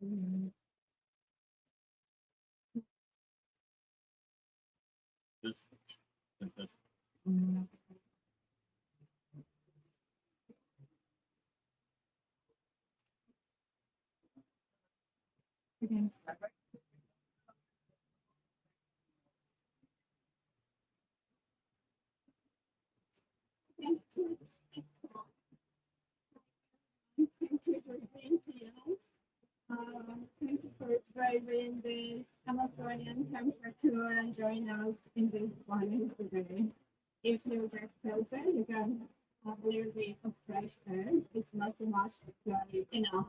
Mm, This. mm, okay. Thank you. Thank you for being here. Thank you for driving this Amazonian temperature and joining us in this morning today. If you get closer, you can have a little bit of fresh air. It's not too much, but enough.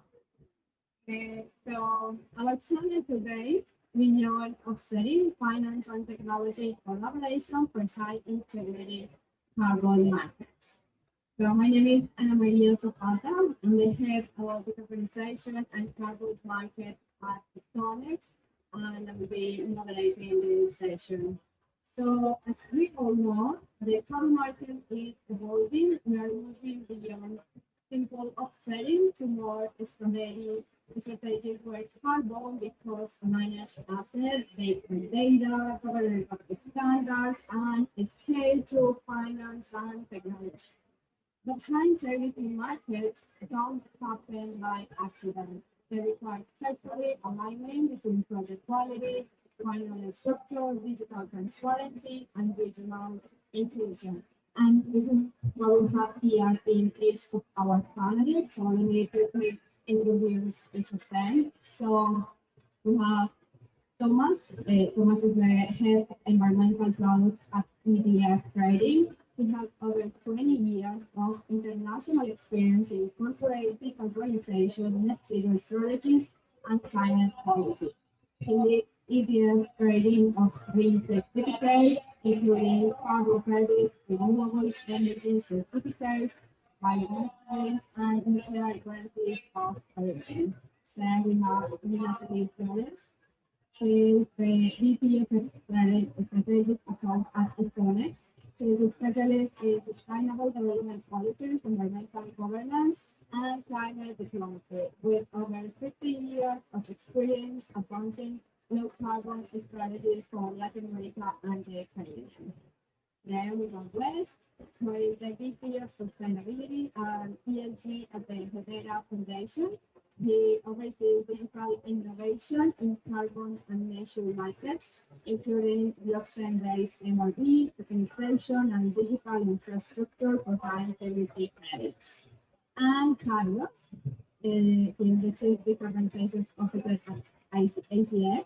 So our channel today, beyond offsetting finance and technology collaboration for high integrity carbon markets. So my name is Ana Maria Zapata. I'm the head of the organization and carbon market at Stonex, and I will be moderating this session. So as we all know, the carbon market is evolving. We are moving beyond simple offsetting to more strategies where carbon becomes a managed asset, based on data, government standards, and scale to finance and technology. The high integrity markets don't happen by accident. They require carefully alignment between project quality, final structure, digital transparency, and regional inclusion. And this is what we have here in each of our panelists. So let me quickly introduce each of them. So we have Thomas. Thomas is the head of environmental products at EDF Trading. He has over 20 years of international experience in corporate decarbonization, net zero strategies, and climate policy. He leads EDF Trading of green certificates, including carbon credits, renewable energy certificates, biometry, and nuclear guarantees of origin. Then we have Renata Flores. She is the VP of Strategic Account at Stonex. She is a specialist in sustainable development policies, environmental governance, and climate diplomacy, with over 50 years of experience advancing low carbon strategies for Latin America and the Caribbean. Then we go west, who is the VP of Sustainability and ESG at the Hedera Foundation. He oversees digital innovation in carbon and nature markets, including blockchain-based MRB, tokenization, and digital infrastructure for high-integrity credits. And Carlos, in the Chief Decarbonization Officer at ACX,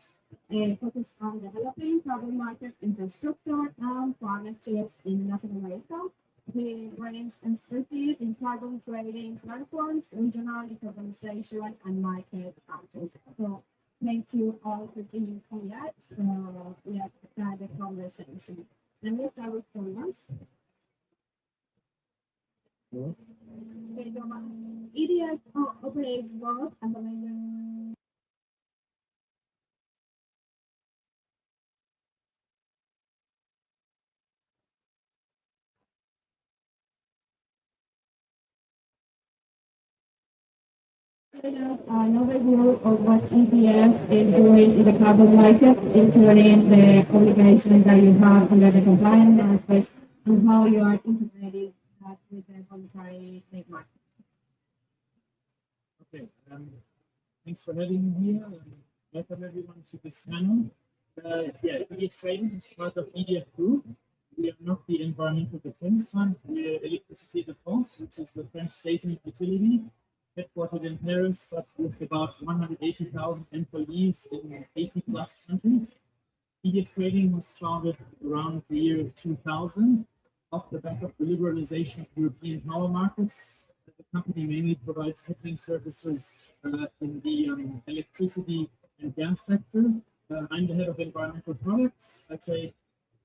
focused on developing carbon market infrastructure and partnerships in Latin America. He brings expertise in carbon trading platforms, regional decarbonization, and market access. So thank you all for being here. So let's start the conversation. Let me start with Thomas. Okay, Thomas. EDF operates both as a major. An overview of what EDF is doing in the carbon market, including the obligations that you have under the compliance aspect and how you are integrating that with the voluntary trade market. Okay, thanks for having me here. Welcome everyone to this panel. EDF Trading is part of EDF Group. We are not the Environmental Defense Fund, we are Electricité de France, which is the French state-owned utility, headquartered in Paris, but with about 180,000 employees in 80 plus countries. EDF Trading was founded around the year 2000 off the back of the liberalization of European power markets. The company mainly provides hedging services in the electricity and gas sector. I'm the head of environmental products. I trade,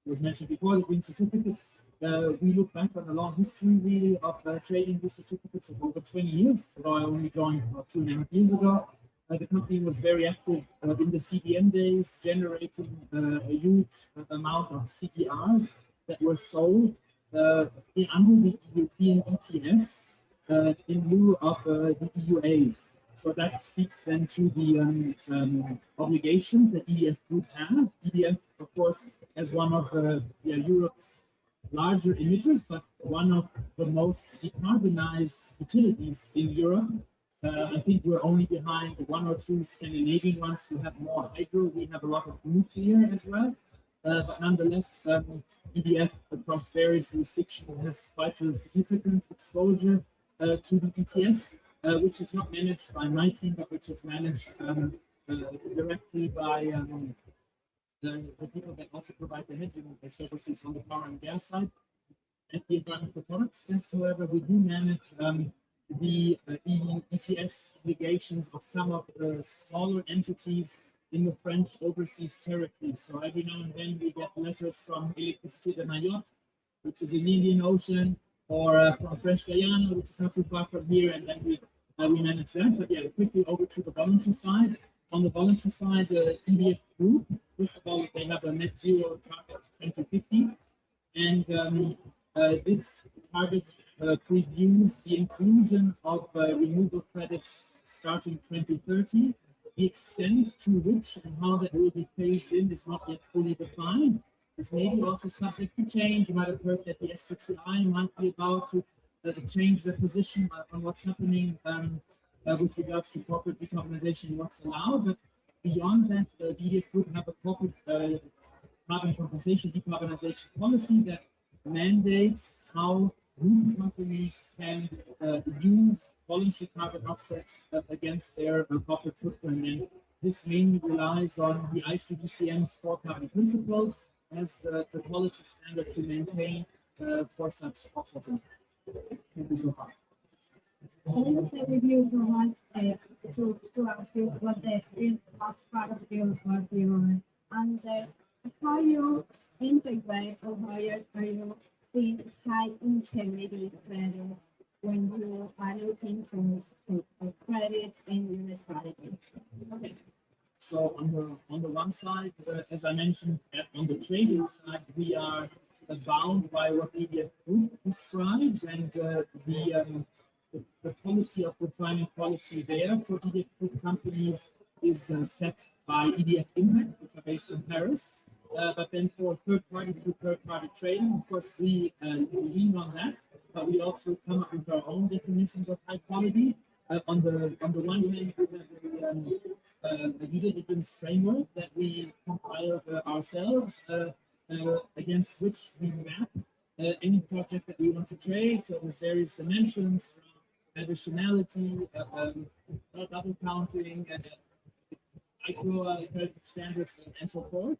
was mentioned before, the green certificates. We look back on a long history really of trading these certificates of over 20 years, although I only joined about 2.5 years ago. The company was very active in the CDM days, generating a huge amount of CDRs that were sold under the European ETS in lieu of the EUAs. So that speaks then to the obligations that EDF would have. EDF, of course, as one of Europe's larger emitters, but one of the most decarbonized utilities in Europe. I think we're only behind one or two Scandinavian ones who have more hydro. We have a lot of nuclear as well. But nonetheless, EDF across various jurisdictions has quite a significant exposure to the ETS, which is not managed by my team, but which is managed directly by the people that also provide the hedging services on the power and gas side. At the environmental products desk, however, we do manage the EU ETS obligations of some of the smaller entities in the French overseas territory. So every now and then we get letters from Electricité de Mayotte, which is in the Indian Ocean, or from French Guyana, which is not too far from here, and then we manage that. But yeah, quickly over to the voluntary side. On the voluntary side, the EDF Group, first of all, they have a net zero target 2050, and this target previews the inclusion of renewable credits starting 2030. The extent to which and how that will be phased in is not yet fully defined. It's maybe also subject to change. You might have heard that the SBTi might be about to change their position on what's happening with regards to corporate decarbonization and what's allowed. But beyond that, the EDF would have a corporate carbon compensation decarbonization policy that mandates how group companies can use voluntary carbon offsets against their corporate footprint. And this mainly relies on the ICDCM's core carbon principles as the quality standard to maintain for such offsetting. Thank you so far. Can you say review for us to ask you what the last part of your and how you integrate or how you see high integrity credits when you are looking for credits in your strategy? Okay. So on the one side, as I mentioned, on the trading side, we are bound by what EDF Group describes, and the policy of refining quality there for EDF Group companies is set by EDF Impact, which are based in Paris. But then for third-party to third-party trading, of course, we lean on that, but we also come up with our own definitions of high quality. On the one hand, we have a due diligence framework that we compiled ourselves, against which we map any project that we want to trade. So there's various dimensions, additionality, double counting, micro credit standards, and so forth.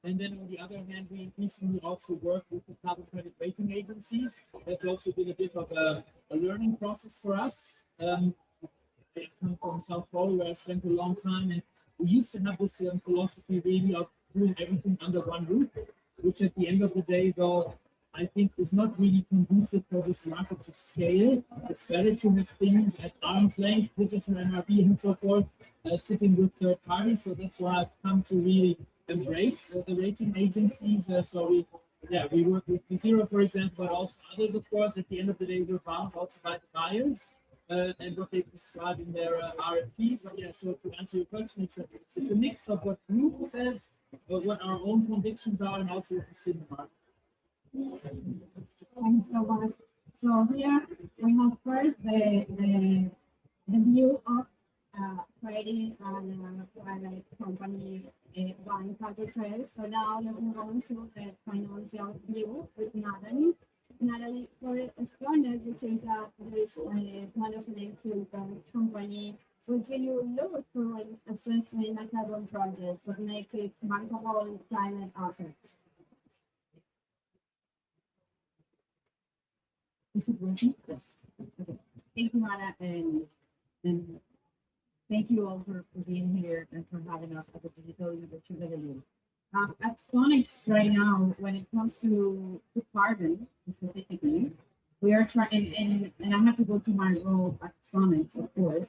And then on the other hand, we increasingly also work with the carbon credit rating agencies. That's also been a bit of a learning process for us. I come from South Paulo, where I spent a long time, and we used to have this philosophy really of doing everything under one roof, which at the end of the day, though, I think is not really conducive for this market to scale. It's better to have things at arm's length, digital NRB and so forth, sitting with third parties. So that's why I've come to really embrace the rating agencies. So we work with Zero, for example, but also others, of course. At the end of the day, we're bound also by the buyers and what they prescribe in their RFPs. But yeah, so to answer your question, it's a mix of what group says, what our own convictions are, and also what we see in the market. Thanks so much. So here we have first the view of trading and private company buying carbon credits. So now let's move on to the financial view with Natalie. Natalie, for Schroeder, which is a risk management company, so do you look for assessing a carbon project that makes it bankable climate assets? Is it working? Yes. Okay. Thank you, Hannah, and thank you all for being here and for having us at the Digital Leadership Pavilion. At Sonics right now, when it comes to carbon specifically, we are trying, and I have to go to my role at Sonics, of course.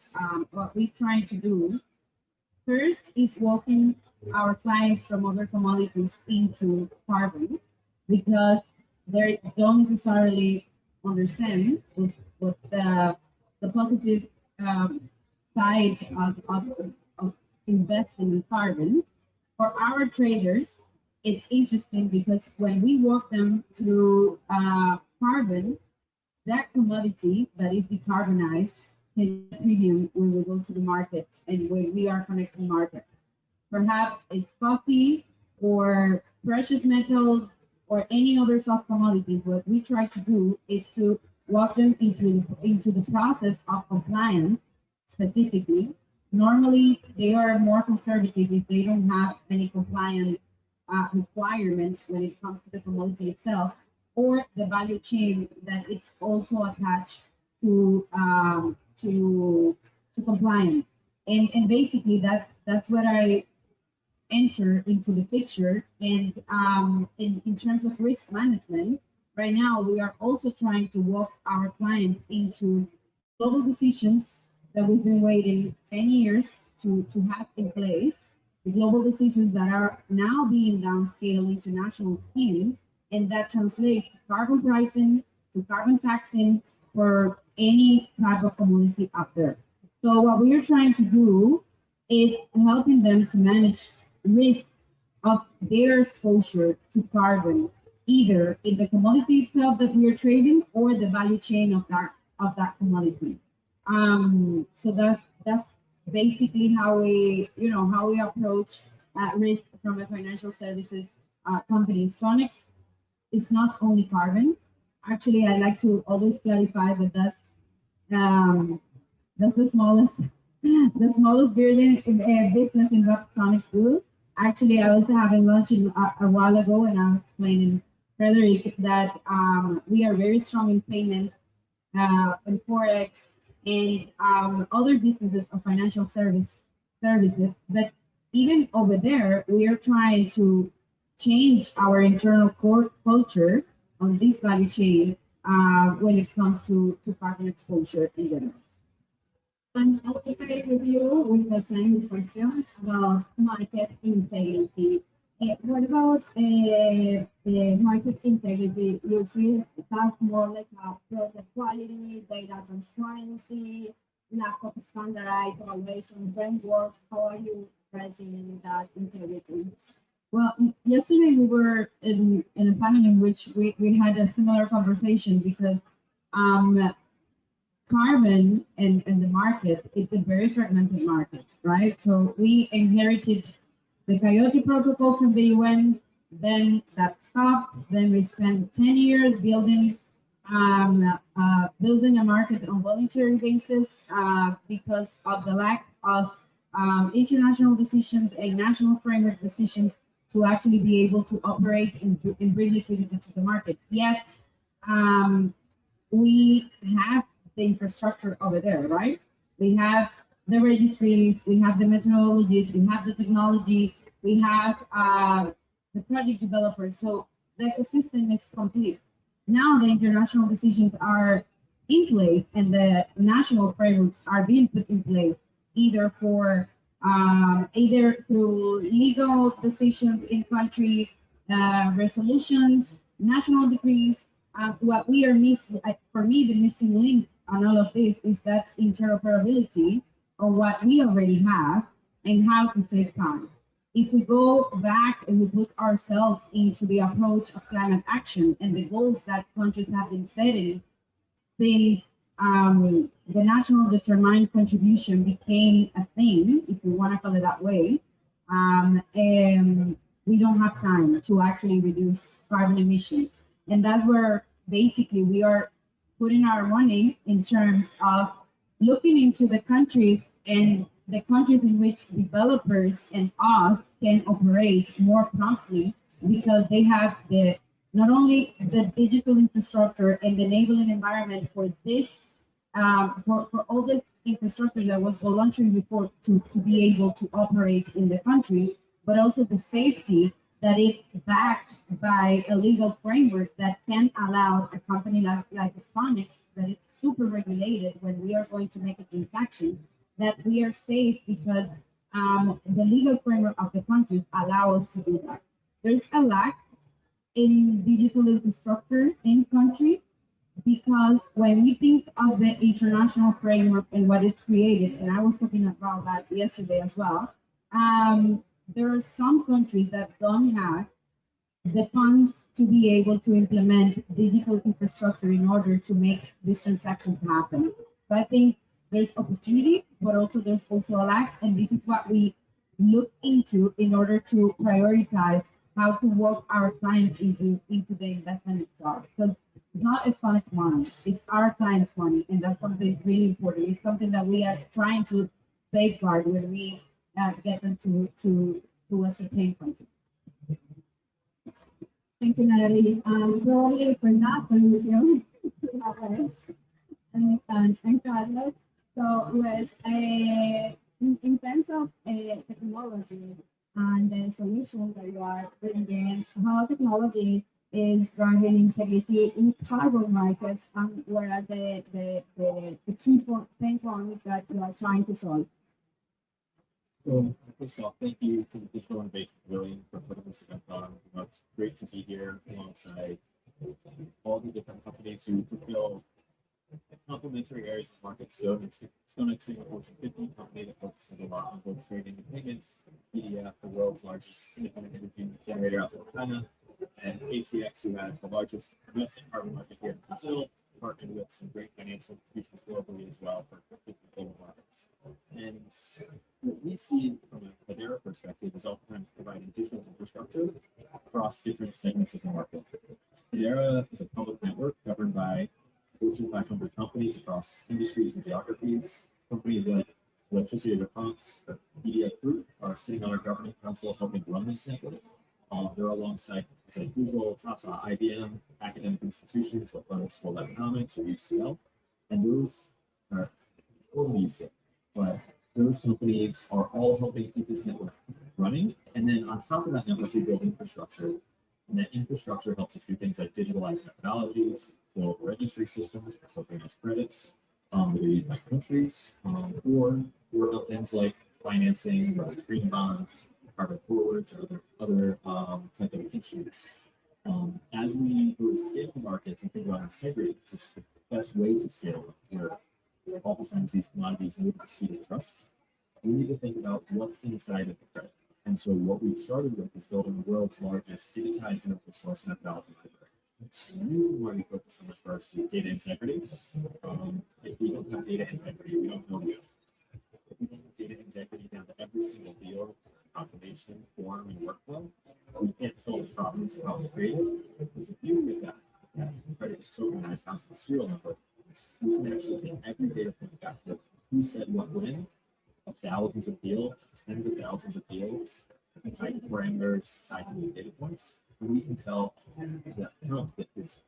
What we're trying to do first is walking our clients from other commodities into carbon, because they don't necessarily understand what the positive side of investing in carbon, for our traders, it's interesting because when we walk them through carbon, that commodity that is decarbonized can get premium when we go to the market and when we are connecting market. Perhaps it's coffee or precious metals or any other soft commodities. What we try to do is to walk them into the process of compliance specifically. Normally, they are more conservative if they don't have any compliance requirements when it comes to the commodity itself or the value chain that it's also attached to compliance. And basically that's what I enter into the picture. And in terms of risk management, right now we are also trying to walk our clients into global decisions that we've been waiting 10 years to have in place, the global decisions that are now being downscaled into national scheme, and that translates to carbon pricing, to carbon taxing for any type of commodity out there. So what we are trying to do is helping them to manage risk of their exposure to carbon, either in the commodity itself that we are trading or the value chain of that commodity. So that's basically how we approach risk from a financial services company. Sonics is not only carbon. Actually, I like to always clarify that that's the smallest business in what Sonics do. Actually, I was having lunch a while ago, and I was explaining Frederick that we are very strong in payment and forex and other businesses of financial services. But even over there, we are trying to change our internal core culture on this value chain when it comes to carbon exposure in general. And I'll stay with you with the same question about market integrity. What about market integrity? You see that's more like a product quality, data transparency, lack of standardized evaluation framework. How are you addressing that integrity? Well, yesterday we were in a panel in which we had a similar conversation because carbon and the market, it's a very fragmented market, right? So we inherited the Kyoto Protocol from the UN, then that stopped. Then we spent 10 years building a market on voluntary basis because of the lack of international decisions and national framework decisions to actually be able to operate and bring liquidity to the market. Yet we have the infrastructure over there, right? We have the registries, we have the methodologies, we have the technology, we have the project developers. So the ecosystem is complete. Now the international decisions are in place and the national frameworks are being put in place, either through legal decisions in country, resolutions, national decrees. What we are missing, for me, the missing link on all of this is that interoperability of what we already have and how to save time. If we go back and we put ourselves into the approach of climate action and the goals that countries have been setting since the national determined contribution became a thing, if we want to call it that way, and we don't have time to actually reduce carbon emissions. And that's where basically we are putting our money in terms of looking into the countries and the countries in which developers and us can operate more promptly because they have not only the digital infrastructure and the enabling environment for this, for all this infrastructure that was voluntary before to be able to operate in the country, but also the safety that is backed by a legal framework that can allow a company like Sonics, that is super regulated when we are going to make a transaction, that we are safe because the legal framework of the country allow us to do that. There's a lack in digital infrastructure in country, because when we think of the international framework and what it's created, and I was talking about that yesterday as well, there are some countries that don't have the funds to be able to implement digital infrastructure in order to make these transactions happen. So I think there's opportunity, but also there's also a lack, and this is what we look into in order to prioritize how to walk our clients into the investment itself. So it's not Hispanic money, it's our clients' money, and that's something really important. It's something that we are trying to safeguard when we get them to a certain country. Thank you, Natalie. Probably for that solution, and Carlos. So, with in terms of technology and the solutions that you are bringing, how technology is driving integrity in carbon markets, and what are the key pain points that you are trying to solve? So, first of all, thank you to the Digital Innovation Pavilion for putting this event on. It's great to be here alongside all the different companies who fulfill complementary areas of the market. So, Stone being a Fortune 50 company that focuses a lot on both trading and payments, EDF, the world's largest independent energy generator outside of China, and ACX, who has the largest domestic carbon market here in Brazil, partnered with some great financial institutions globally as well for different global markets. And what we see from a Hedera perspective is oftentimes providing digital infrastructure across different segments of the market. Hedera is a public network governed by Fortune 500 companies across industries and geographies. Companies like Electricity Response, the EDF Group, are sitting on our governing council helping run this network. They're alongside like Google, Tata, IBM, academic institutions like London School of Economics or UCL, and those are UCL. But those companies are all helping keep this network running. And then on top of that network, we build infrastructure. And that infrastructure helps us do things like digitalize methodologies, build registry systems for tokenized credits that are used by countries, or work things like financing, whether it's green bonds, carbon forwards, or other type of instruments. As we go to scale markets and think about integrity, which is the best way to scale them, where oftentimes these commodities move at the speed of trust, we need to think about what's inside of the credit. And so what we started with is building the world's largest digitized and open source methodology library. And the reason why we focus on this first is data integrity. If we don't have data integrity, we don't know the If we don't have data integrity down to every single deal, confirmation, form, and workflow, we can't solve the problems of how it's created. Because if you get that credit is tokenized down to the serial number, we can actually take every data point back to who said what when, of thousands of deals, tens of thousands of deals, and type parameters tied to these data points. And we can tell that account that is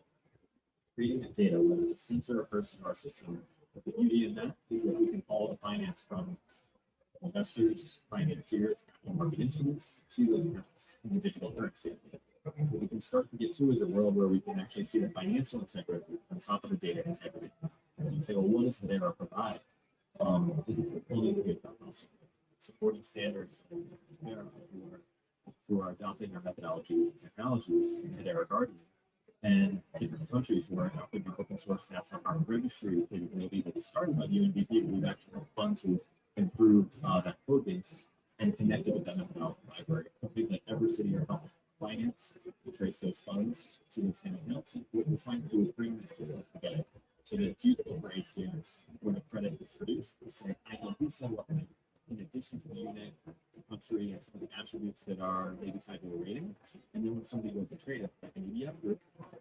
creating that data, whether it's a sensor, a person, or a system. But the beauty in that is that we can follow the finance from investors, financiers, and market instruments to those accounts in the digital currency. What we can start to get to is a world where we can actually see the financial integrity on top of the data integrity. So you say, well, what does Hedera provide? Is it fully integrated supporting standards who are adopting our methodology and technologies in Hedera Guardian, and different countries who are adopting our open source national carbon registry capability that is started by the UNDP. We've actually had fun to improve that code base and connect it with that methodology library. Companies like Evercity are helping finance to trace those funds to the same accounts. And what we're trying to do is bring these systems together so that it's useful for ACMs when a credit is produced to say, I know who said what in addition to the unit, the country, and some of the attributes that are maybe tied to a rating. And then when somebody goes to trade it, like an EDF group,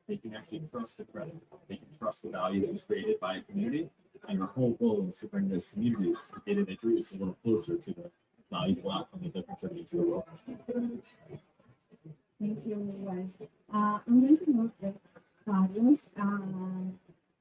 they can actually trust the credit. They can trust the value that was created by a community. And our whole goal is to bring those communities, the data they produce, a little closer to the valuable outcome that they're contributing to the world. Thank you, guys. I'm going to move with Carlos,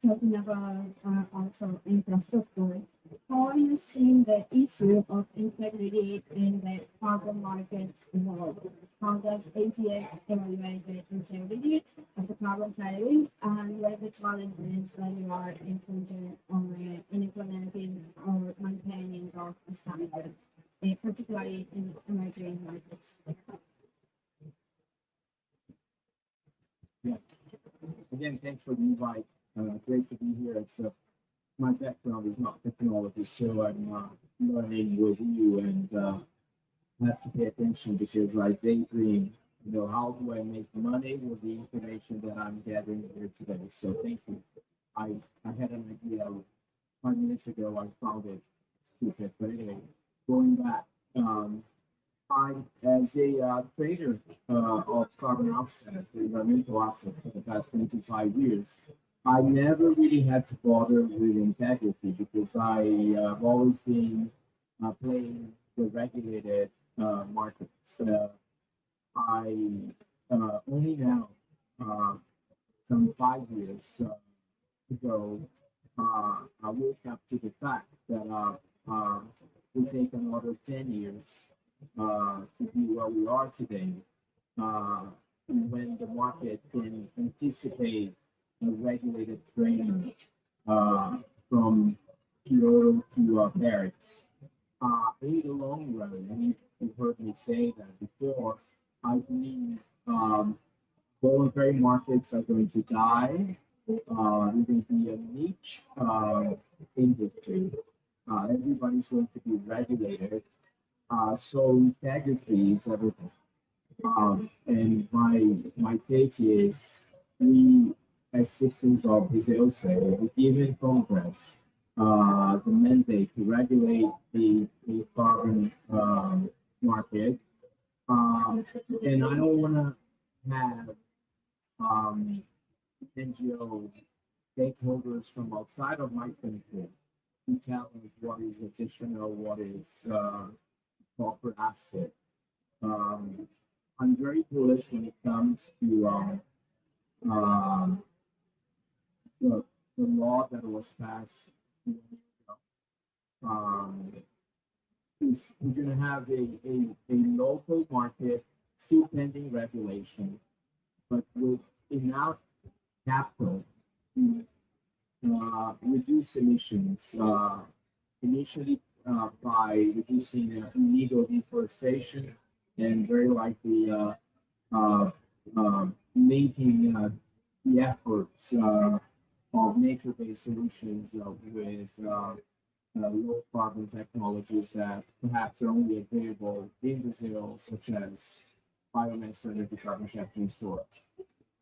talking about also infrastructure. How are you seeing the issue of integrity in the carbon markets evolve? How does ACX evaluate the integrity of the carbon credits, and what are the challenges that you are implementing in implementing or maintaining those standards, particularly in emerging markets? Yeah. Again, thanks for the invite. great to be here. It's my background is not technology, so I'm learning with you and have to pay attention because I daydream. How do I make money with the information that I'm gathering here today? So thank you. I had an idea 5 minutes ago. I found it stupid, but anyway, going back. I, as a trader of carbon offsets, environmental assets for the past 25 years, I never really had to bother with integrity because I have always been playing the regulated markets. I only now, some 5 years ago, I woke up to the fact that will take another 10 years to be where we are today, when the market can anticipate a regulated trading from Kyoto to Paris. In the long run, and you've heard me say that before, I believe voluntary markets are going to die. It's going to be a niche industry. Everybody's going to be regulated. So integrity is everything. And my take is we, as citizens of Brazil, say we given Congress the mandate to regulate the carbon market. And I don't want to have NGO stakeholders from outside of my country to tell us what is additional, what is corporate asset. I'm very bullish when it comes to the law that was passed. We're going to have a local market still pending regulation, but with enough capital to reduce emissions, initially by reducing illegal deforestation and very likely linking the efforts of nature-based solutions with low carbon technologies that perhaps are only available in Brazil, such as biomass or energy carbon capture and storage.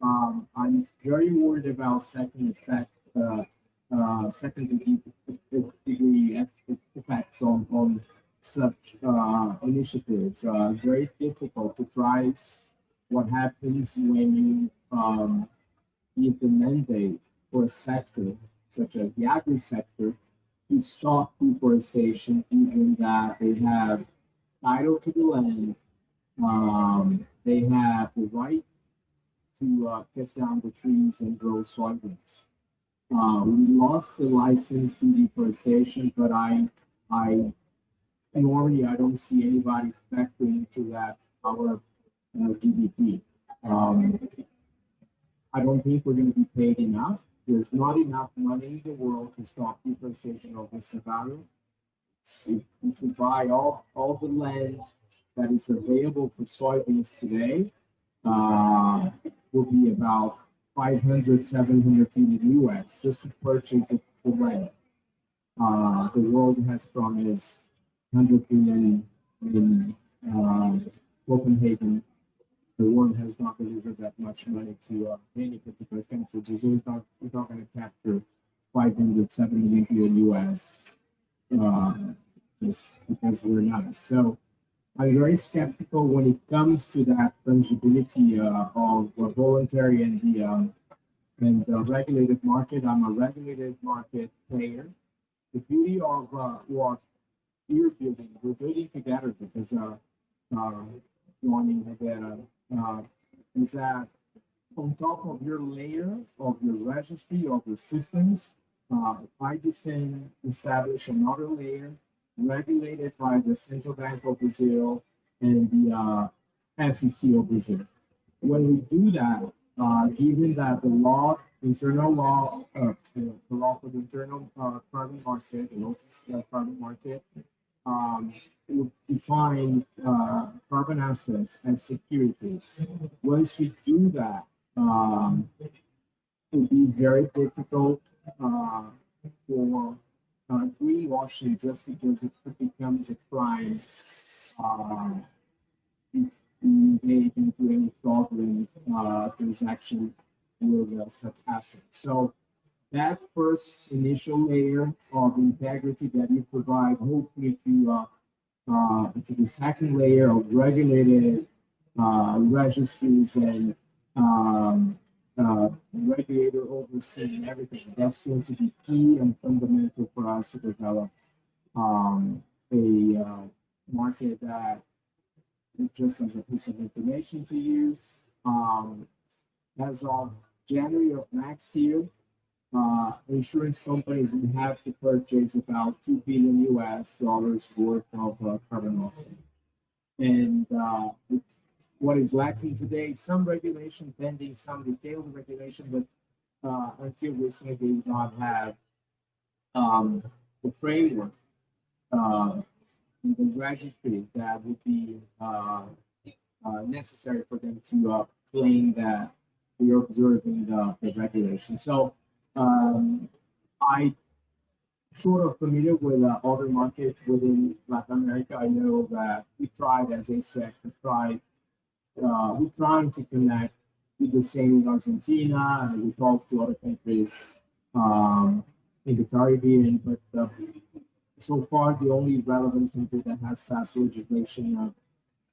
I'm very worried about second degree effects on such initiatives. Very difficult to price what happens when you give the mandate for a sector such as the agri sector to stop deforestation, even that they have title to the land, they have the right to cut down the trees and grow soybeans. We lost the license to deforestation, but normally I don't see anybody factoring into that our GDP. I don't think we're going to be paid enough. There's not enough money in the world to stop deforestation of the Cerrado. If you buy all the land that is available for soybeans today, will be about 500, 700 million US just to purchase the land. The world has promised 100 billion in Copenhagen. The world has not delivered that much money to any particular country. Brazil is not going to capture 500, 700 billion US just because we're not. So I'm very skeptical when it comes to that fungibility of the voluntary and the regulated market. I'm a regulated market player. The beauty of what you're building, we're building together because Johnny Hedera, is that on top of your layer of your registry of your systems, I defend establish another layer regulated by the Central Bank of Brazil and the SEC of Brazil. When we do that, given that the law, internal law, the law for the internal carbon market, the local carbon market, would define carbon assets as securities. Once we do that, would be very difficult for greenwashing just because it becomes a crime. If you engage into any fraudulent transaction with such assets. So that first initial layer of integrity that you provide, hopefully to the second layer of regulated registries and regulator overseeing everything. That's going to be key and fundamental for us to develop a market that just as a piece of information to you. As of January of next year, insurance companies will have to purchase about $2 billion worth of carbon offset. And what is lacking today, some regulation pending, some detailed regulation, but until recently they did not have the framework, the registry that would be necessary for them to claim that we are observing the regulation. So I sort of familiar with other markets within Latin America. I know that we tried as ASEC to try, we're trying to connect with the same in Argentina, and we talked to other countries in the Caribbean, but so far the only relevant country that has passed legislation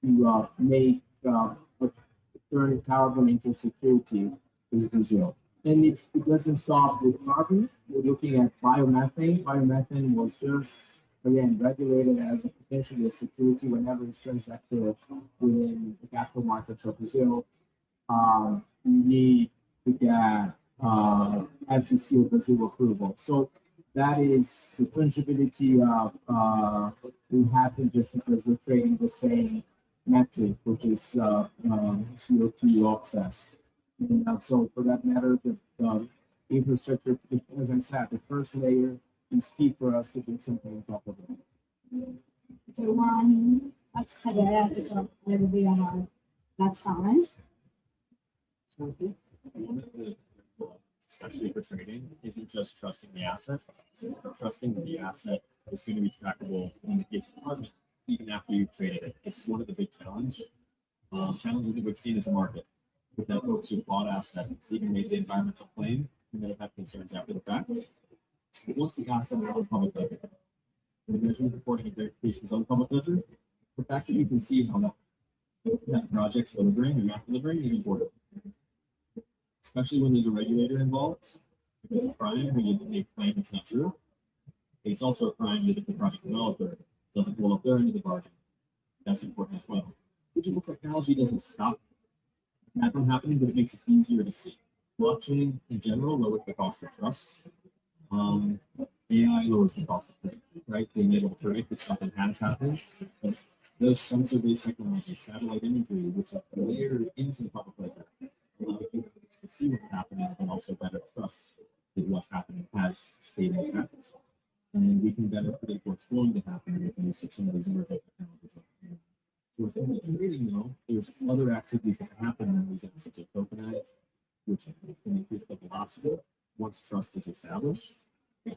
to make turn carbon into security is Brazil. And it doesn't stop with carbon. We're looking at biomethane. Biomethane was just, again, regulated as a potentially a security whenever it's transacted within the capital markets of Brazil. You need to get SEC or Brazil approval. So that is the fungibility of will happen just because we're creating the same metric, which is CO2 offset. And so for that matter, the infrastructure, as I said, the first layer is key for us to do something on top of it. So one, that's Hedera to sort of maybe that challenge. Especially for trading, isn't just trusting the asset. Trusting that the asset is going to be trackable in the case of carbon, even after you've traded it. It's sort of the big challenge. Challenges that we've seen as a market. With that folks who bought assets, even made the environmental claim, and then have concerns after the fact. But once the asset is on public ledger, the measurement reporting and verifications on public ledger, the fact that you can see how that project's delivering or not delivering is important. Especially when there's a regulator involved. If it's a crime when they claim it's not true, it's also a crime that if the project developer doesn't pull up their end of the bargain. That's important as well. Digital technology doesn't stop that from happening, but it makes it easier to see. Blockchain in general lowers the cost of trust. AI lowers the cost of trade, right? Being able to predict if something has happened. But those sensor-based technologies, satellite imagery, which are layered into the public ledger, allow people to see what's happening and also better trust that what's happening has stayed as happens. And we can better predict what's going to happen with the use of some of these emerging technologies. So within trading, though, there's other activities that can happen when these assets are tokenized, which can increase the velocity once trust is established.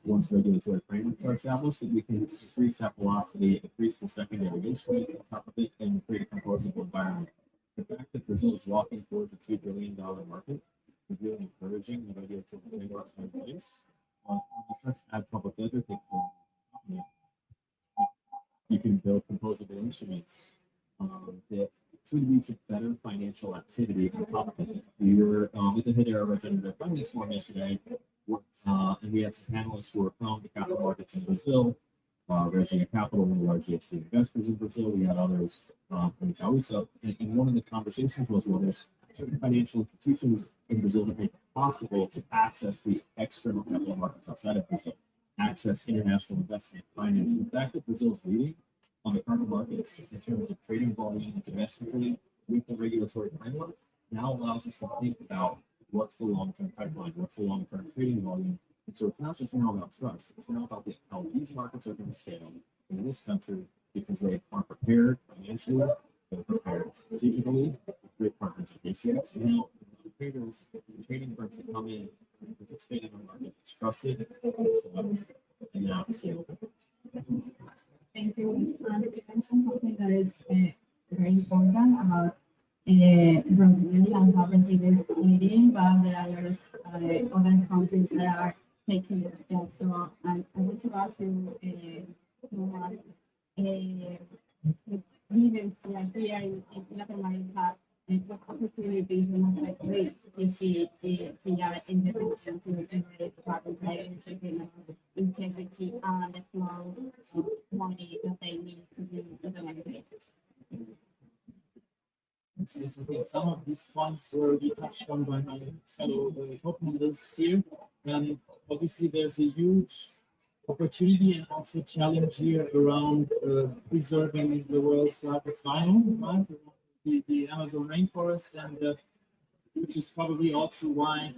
Once regulatory frameworks are established, that we can increase that velocity, increase the secondary issuance on top of it, and create a composable environment. The fact that Brazil is walking towards a $2 billion market is really encouraging. The regulatory frameworks are in place. You start to add public ledger capability. You can build composable instruments that should lead to better financial activity on top of it. We were with the Hedera Regenerative Finance Forum yesterday, and we had some panelists who are from the capital markets in Brazil, Regia Capital, one of the large ESG investors in Brazil. We had others from Itaúsa, and one of the conversations was, well, there's certain financial institutions in Brazil that make it possible to access the external capital markets outside of Brazil, access international investment finance. The fact that Brazil is leading on the carbon markets in terms of trading volume domestically with the regulatory framework now allows us to think about what's the long-term pipeline, what's the long-term trading volume. And so it's not just now about trust, it's now about how these markets are going to scale in this country because they aren't prepared financially, they're prepared digitally, great partners at ACX. And now the traders, the trading firms that come in participate in the market. It's trusted, and now it's scalable. Thank you. You mentioned something that is very important about Brazil and how Brazil is leading, but there are a lot of other countries that are taking the steps. So I want to ask you, Thomas, even like we are in Latin America, what opportunities and what rates you see we are in the region to generate carbon credits, integrity, and the flow of money that they need to do the Yes, I think some of these points were be touched on by my fellow co-panelists here. Obviously, there's a huge opportunity and also challenge here around preserving the world's largest biome, right? The Amazon rainforest, and which is probably also why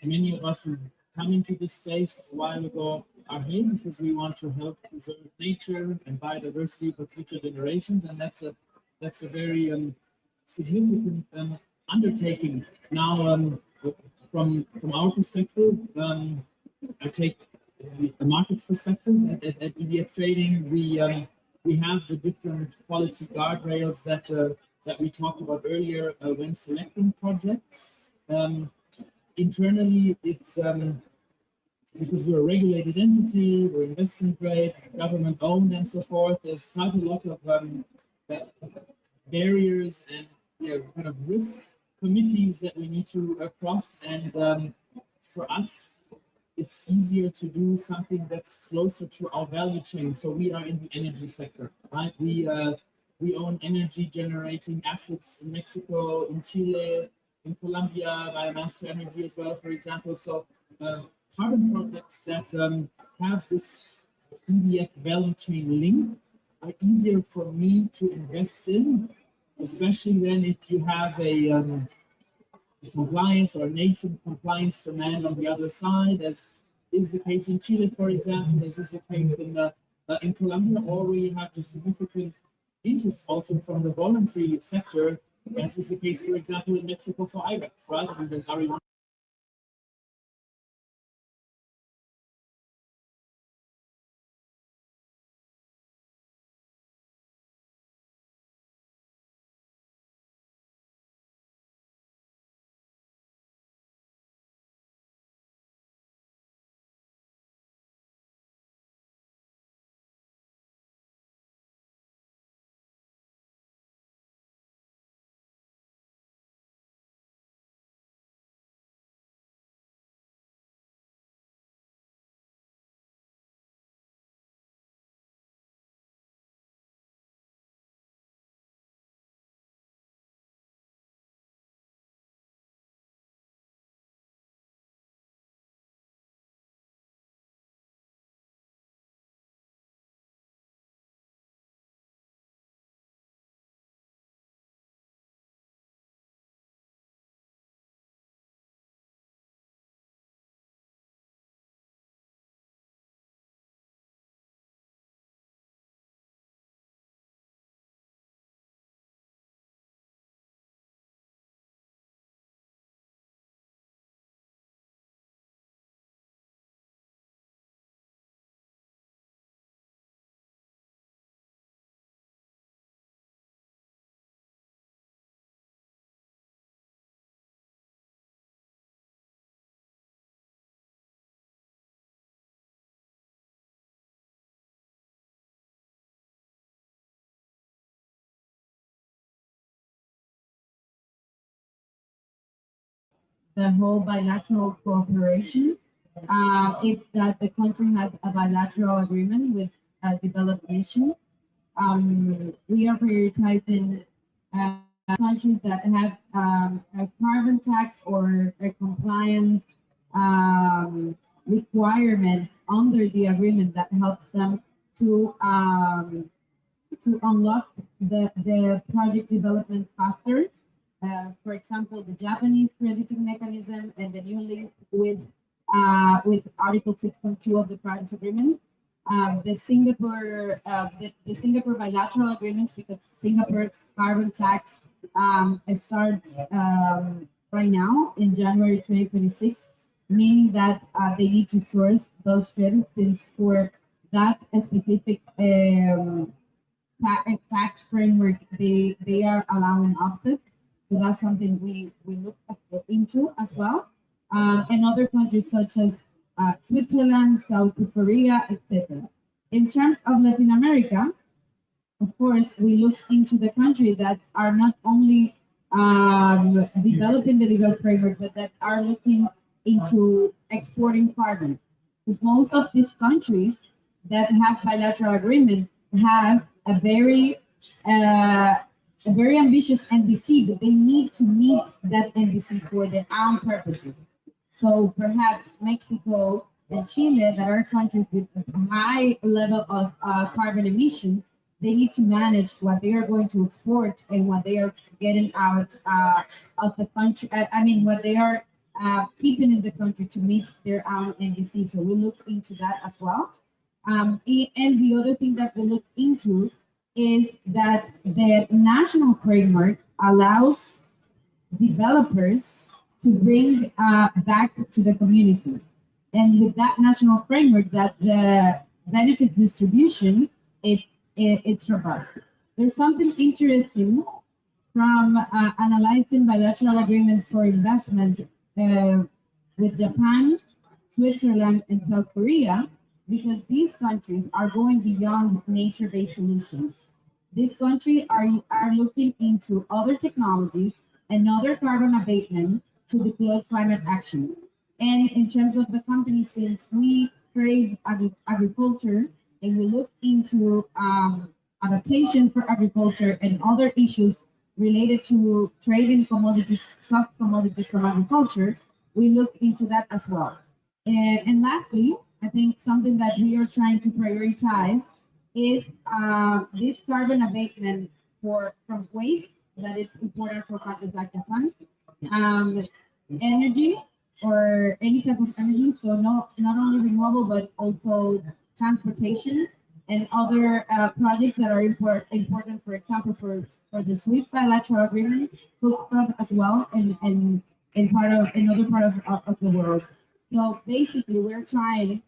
many of us who come into this space a while ago are here, because we want to help preserve nature and biodiversity for future generations, and that's a very significant undertaking. Now, from our perspective, I take the market's perspective. At EDF Trading, we have the different quality guardrails that we talked about earlier when selecting projects. Internally, it's because we're a regulated entity, we're investment grade, government owned, and so forth. There's quite a lot of barriers and kind of risk committees that we need to cross. And for us, it's easier to do something that's closer to our value chain. So we are in the energy sector, right? We own energy generating assets in Mexico, in Chile, in Colombia, biomass to energy as well, for example. So carbon projects that have this EDF value chain link are easier for me to invest in, especially then if you have a compliance or nascent compliance demand on the other side, as is the case in Chile, for example, as is the case in Colombia, or we have a significant interest also from the voluntary sector, as is the case, for example, in Mexico for IBEX, right? I mean, there's already the whole bilateral cooperation. It's that the country has a bilateral agreement with a developed nation. We are prioritizing countries that have a carbon tax or a compliance requirement under the agreement that helps them to unlock the project development faster. For example, the Japanese crediting mechanism and the new link with Article 6.2 of the Paris Agreement. The Singapore bilateral agreements, because Singapore's carbon tax starts right now in January 2026. meaning that they need to source those credits since for that specific tax framework, they are allowing offset. So that's something we look into as well. And other countries such as Switzerland, South Korea, etc. In terms of Latin America, of course, we look into the countries that are not only developing the legal framework, but that are looking into exporting carbon. Because most of these countries that have bilateral agreements have uh, a very ambitious NDC, but they need to meet that NDC for their own purposes. So perhaps Mexico and Chile, that are countries with a high level of carbon emissions, they need to manage what they are going to export and what they are getting out of the country. I mean, what they are keeping in the country to meet their own NDC. So we look into that as well. And the other thing that we look into is that the national framework allows developers to bring back to the community. And with that national framework, that the benefit distribution, it's robust. There's something interesting from analyzing bilateral agreements for investment with Japan, Switzerland, and South Korea, because these countries are going beyond nature-based solutions. These countries are looking into other technologies and other carbon abatement to deploy climate action. And in terms of the company, since we trade agriculture and we look into adaptation for agriculture and other issues related to trading commodities, soft commodities from agriculture, we look into that as well. And lastly, I think something that we are trying to prioritize is this carbon abatement for from waste that is important for countries like Japan, um, energy or any type of energy. So not only renewable but also transportation and other projects that are important. For example, for the Swiss bilateral agreement, hooked up as well, and in part of another part of the world. So basically, we're trying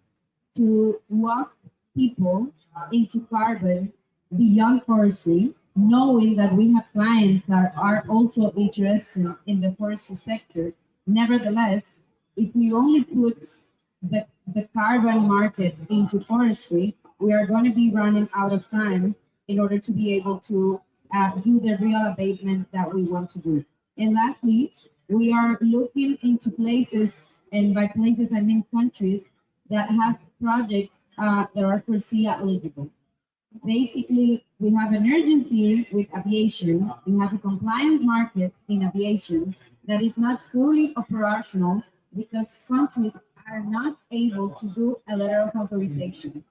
to walk people into carbon beyond forestry, knowing that we have clients that are also interested in the forestry sector. Nevertheless, if we only put the carbon market into forestry, we are going to be running out of time in order to be able to do the real abatement that we want to do. And lastly, we are looking into places, and by places I mean countries, that have projects that are CORSIA eligible. Basically, we have an urgency with aviation. We have a compliant market in aviation that is not fully operational because countries are not able to do a letter of authorization.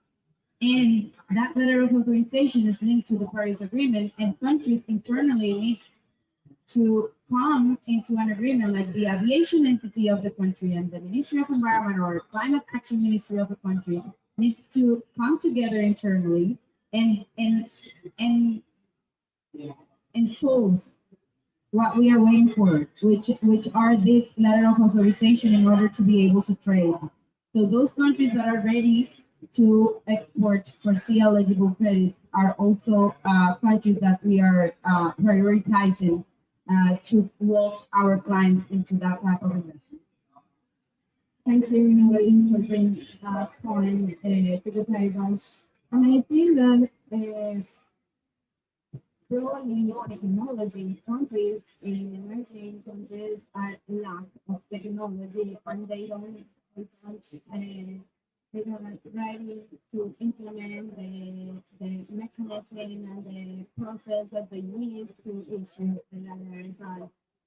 And that letter of authorization is linked to the Paris Agreement, and countries internally need to come into an agreement like the aviation entity of the country and the Ministry of Environment or Climate Action Ministry of the country needs to come together internally and and and solve what we are waiting for, which are this letter of authorization in order to be able to trade. So those countries that are ready to export for C eligible credit are also countries that we are prioritizing to walk our clients into that type of investment. Thank you, Noeline, for bringing that point to the table. And I think that growing technology countries in emerging countries are lack of technology and they don't ready to implement the mechanism and the process that they need to issue the letters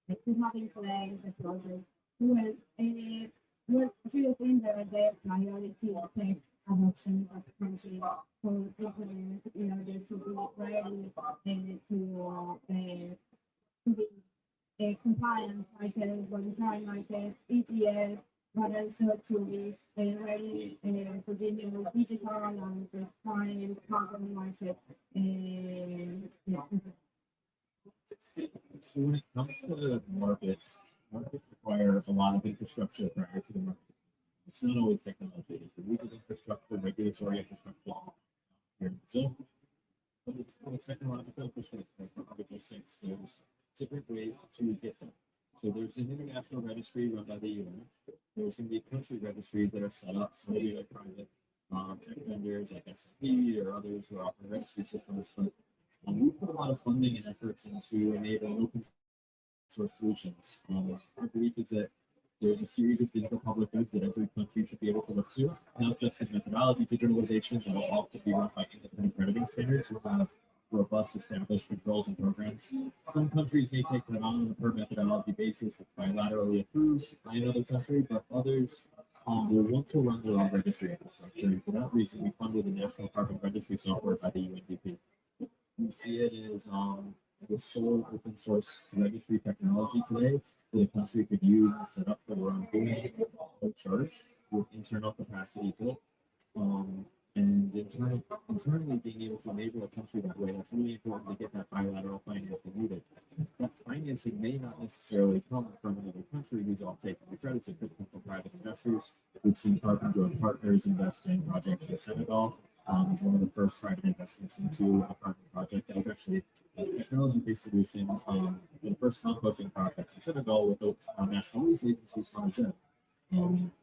and to have in place the process. Well, what do you think that the priority of the adoption of country for implement in order to be ready to be a compliant market, voluntary market, ETS, but also to be ready for the new digital and transparent carbon market. Yeah. So when it comes to markets require a lot of infrastructure prior to the market It's not always technology. It's the legal infrastructure, regulatory infrastructure here in Brazil. But it's from a technological perspective, for Article 6, there's different ways to get them. So there's an international registry run by the UN. There's going to be country registries that are set up, some of you are private tech vendors like S&P or others who are offering registry systems. But we put a lot of funding and efforts into enable open source solutions. Our belief is that there's a series of digital public goods that every country should be able to look to, not just as methodology digitalization, but all to be run by independent crediting standards who have robust established controls and programs. Some countries may take that on a per methodology basis, bilaterally approved by another country, but others will want to run their own registry infrastructure. And for that reason, we funded the National Carbon Registry software by the UNDP. We see it as the sole open source registry technology today that a country could use and set up for their own doing, no charge, with internal capacity built. And internally being able to enable a country that way, that's really important to get that bilateral financing needed. That financing may not necessarily come from another country who's all taking the credits. It could come from private investors. We've seen Carbon Growth Partners invest in projects in Senegal. It's one of the first private investments into a carbon project. That was actually a technology-based solution the first composting project in Senegal with the National News Agency, Sonaged.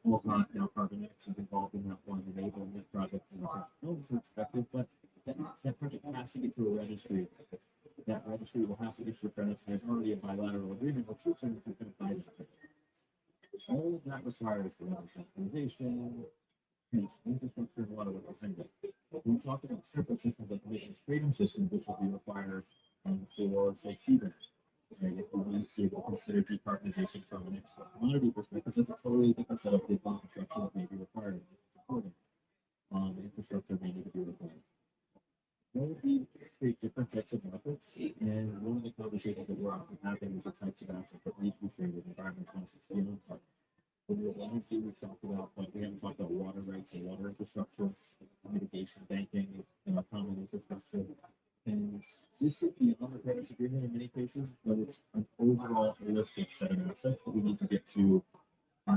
Wolfron, now Carbonetics is involved in that one, enabling that project from a technology perspective, but that project has to get through a registry. That registry will have to issue credits, and there's already a bilateral agreement with Switzerland to advise it. All of that requires centralization, infrastructure, and a lot of work behind it. We talked about separate systems like emissions trading systems, which will be required for, say, CBAM. Right? If we want to consider decarbonization from an export commodity perspective, that's a totally different set of legal infrastructure that may be required. Infrastructure may need to be required. We create different types of markets, and one of the conversations that we're often having is the types of assets that need to be traded, environmental assets, beyond carbon. Renewable energy we've talked about, but we haven't talked about water rights and water infrastructure, mitigation, banking, common infrastructure. And this would be on the Paris Agreement in many cases, but it's an overall holistic set of assets that we need to get to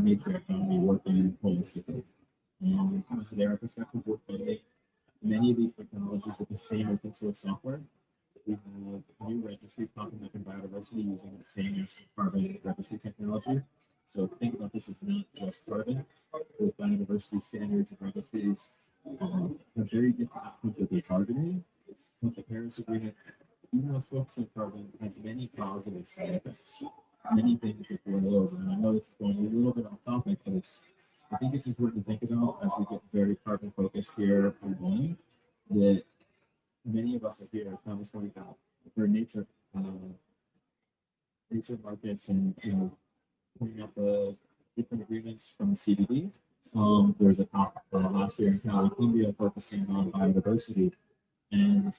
make the economy working holistically. And from a Hedera perspective, we're building many of these technologies with the same open source software. We have new registries popping up in biodiversity using the same carbon registry technology. So think about this as not just carbon. With biodiversity standards and registries, are very different outcomes that they're targeting. But the Paris Agreement, even though it's focused on carbon, has many positive side effects. Many things that go over. And I know this is going a little bit off topic, but I think it's important to think about as we get very carbon focused here on one, that many of us are here, as Tom was pointing out, for nature markets and pointing out the different agreements from the CBD. There's a talk last year in Cali, India, focusing on biodiversity. And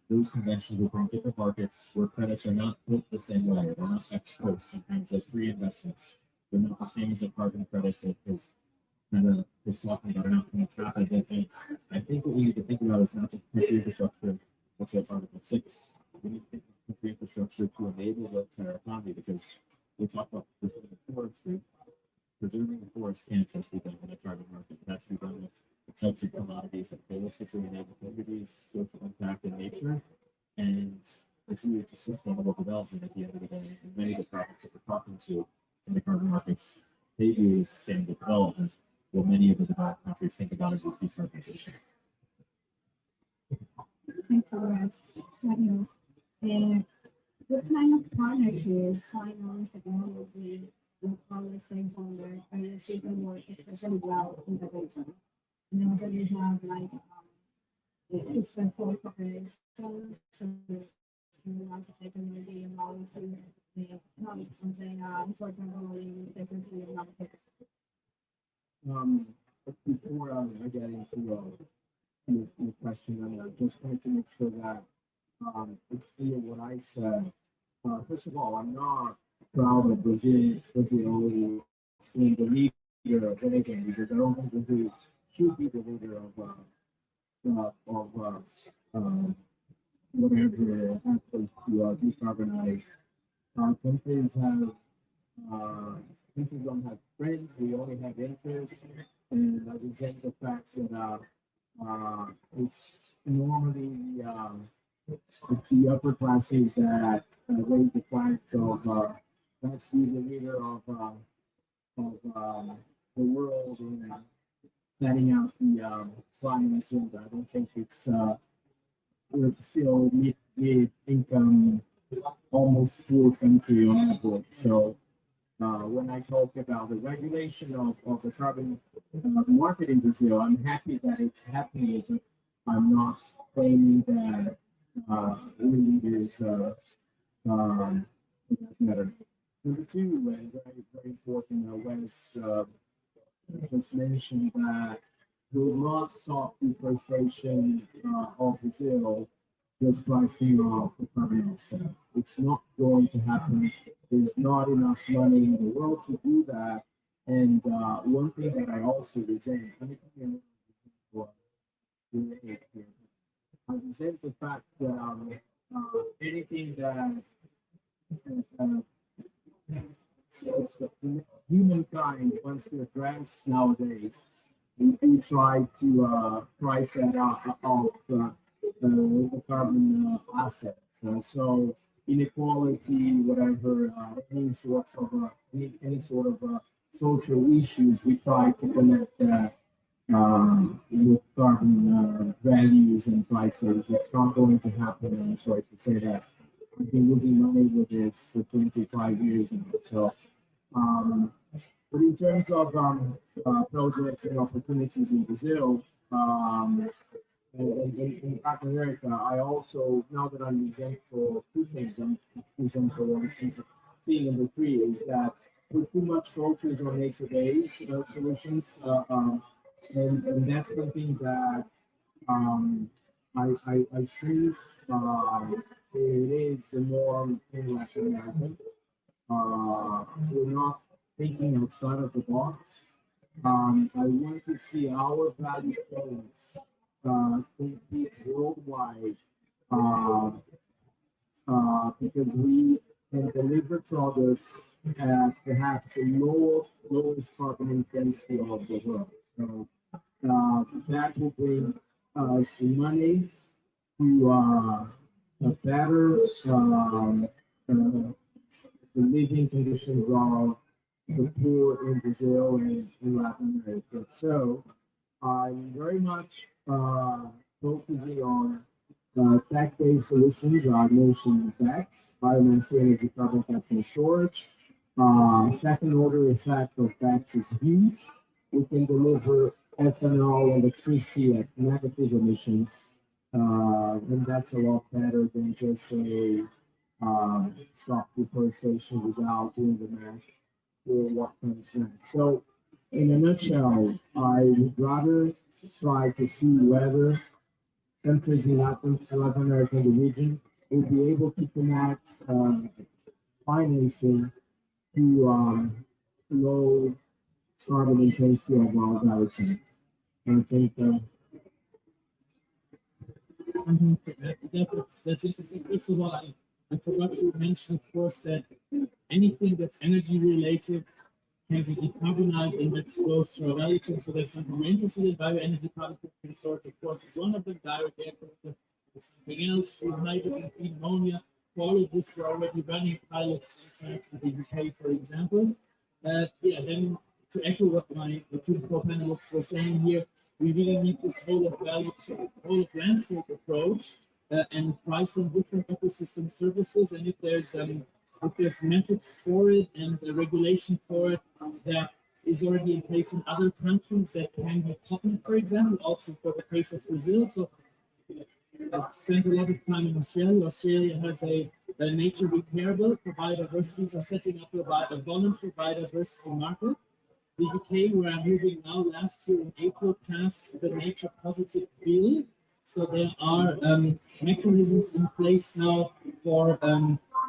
those conventions will bring different markets where credits are not put the same way. They're not ex post, sometimes they're pre-investments. They're not the same as a carbon credit that is kind of just talking about an outcome that's happened. And I think what we need to think about is not just country infrastructure, what's that Article 6. We need to think about country infrastructure to enable the entire economy, because we talk about preserving the forestry. Preserving the forest can't just be done in a carbon market. It has to be done with the types of commodities that holistically enable communities, social impact, and nature. And it's really just sustainable development at the end of the day. And many of the projects that we're talking to in the carbon markets, they view as sustainable development, while many of the developed countries think about it as decarbonization. Thank you, Daniel. What kind of partnerships, finance, technology, and other stakeholders are you seeking more, especially well integration? You know that we have like successful corporations, so we want to take maybe involved in something important role in differently in market. Before I get into your question, I just wanted to make sure that it's clear what I said. First of all, I'm not proud of Brazil being the leader of anything, because I don't think Brazil should be the leader of whatever happens to decarbonize. Countries have people don't have friends, we only have interests, and I resent the fact that it's normally it's the upper classes that raise the flags of let's be the leader of the world and setting out the flying agenda. I don't think it's we're still mid income, almost poor country on average. So when I talk about the regulation of the carbon market in Brazil, I'm happy that it's happening, but I'm not claiming that we leaders matter. Number two, and very important, Wes just mentioned that we will not stop deforestation of Brazil just by seeing off the carbon offsets. It's not going to happen. There's not enough money in the world to do that. And one thing that I also resent, I resent the fact that anything that humankind wants to address nowadays, we try to price that out of the carbon assets. So inequality, whatever, any sort of social issues, we try to connect that with carbon values and prices. It's not going to happen. I'm sorry to say that. I've been losing money with this for 25 years now. So, but in terms of projects and opportunities in Brazil, in Latin America, I also, now that I'm exempt for two things, I'm exempt for one thing. Number three is that with too much focus on nature-based solutions, and that's something that I see it is the norm in Latin America. We're not thinking outside of the box. I want to see our value chains compete worldwide because we can deliver products at perhaps the lowest carbon intensity of the world. So that will bring us money to a better the living conditions of the poor in Brazil and in Latin America. So I'm very much focusing on tech-based solutions. I mentioned tax, biomass energy, carbon capture and storage. Second order effect of tax is huge. We can deliver ethanol and electricity at negative emissions. And that's a lot better than just say stop deforestation without doing the math for what comes next. So in a nutshell, I would rather try to see whether countries in Latin America and the region will be able to connect financing to low carbon intensity of our value chains. And I think that's interesting. First of all, I forgot to mention, of course, that anything that's energy related can be decarbonized and that flows through our value chain. So that's something we're interested in. Bioenergy product and storage, of course, is one of them. Direct air capture is something else. Through hydrogen, clean ammonia. For all of this, we're already running pilots in France with the UK, for example. Yeah, then to echo what the two co-panelists were saying here, we really need this whole of value, whole of landscape approach and pricing different ecosystem services. And if there's methods for it and the regulation for it that is already in place in other countries that can be copied, for example, also for the case of Brazil. So I've spent a lot of time in Australia. Australia has a nature repairable for biodiversity, so setting up a voluntary biodiversity market. The UK, where I'm moving now, last year in April, passed the Nature Positive Bill. So there are mechanisms in place now for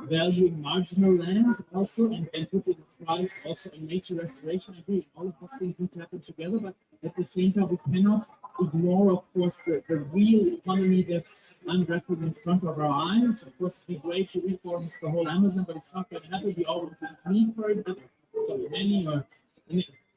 valuing marginal lands also and putting a price also on nature restoration. I agree, all of those things need to happen together, but at the same time, we cannot ignore, of course, the real economy that's unwrapping in front of our eyes. Of course, it'd be great to reforest the whole Amazon, but it's not going to happen. We all want to clean for it. But many or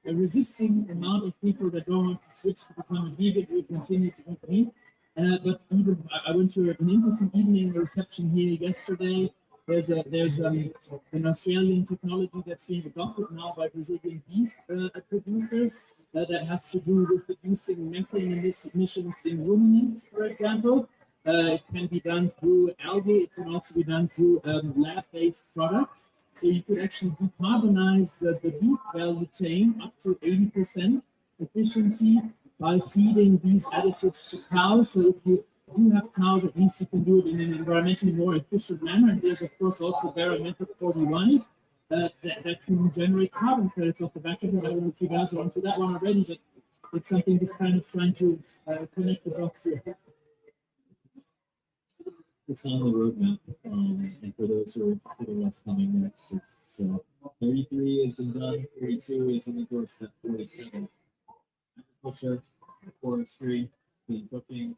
a resisting amount of people that don't want to switch to become a vegan will continue to eat meat. But even I went to an interesting evening reception here yesterday. There's an Australian technology that's being adopted now by Brazilian beef producers that has to do with reducing methane emissions in ruminants, for example. It can be done through algae. It can also be done through lab-based products. So you could actually decarbonize the beef value chain up to 80% efficiency by feeding these additives to cows. So if you do have cows, at least you can do it in an environmentally more efficient manner. And there's, of course, also Method 41 that can generate carbon credits off the back of it. I don't know if you guys are onto that one already, but it's something that's kind of trying to connect the dots here. It's on the roadmap, and for those who are considering what's coming next, it's 33 has been done, 32 is in the doorstep, 47. Agriculture, forestry, clean cooking,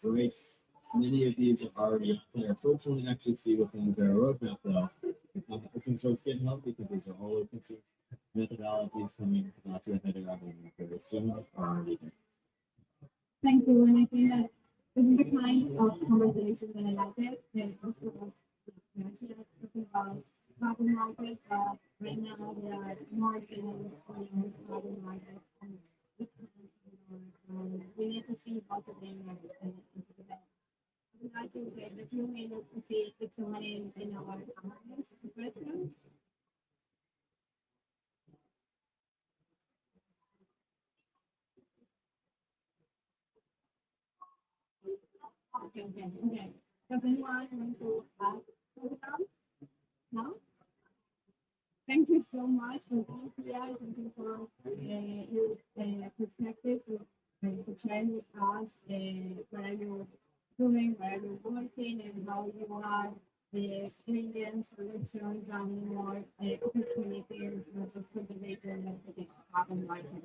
race. Many of these are already up there. Folks won't actually see what's on their roadmap though. Open source getting healthy because these are all open source methodologies coming to the Hedera very soon or already there. Thank you. And I think that this is the kind of conversation that I like it. And also, talking about carbon market, right now there are margins on carbon market. And we need to see what the name of it is. I would like to take a few minutes to see if someone in our comments questions. Okay. Does anyone want to ask something? No? Thank you so much for being here. Thank you for your perspective, for sharing with us what are you doing, where you're working, and how you are bringing solutions and more opportunities, not just for the region, but for the carbon market.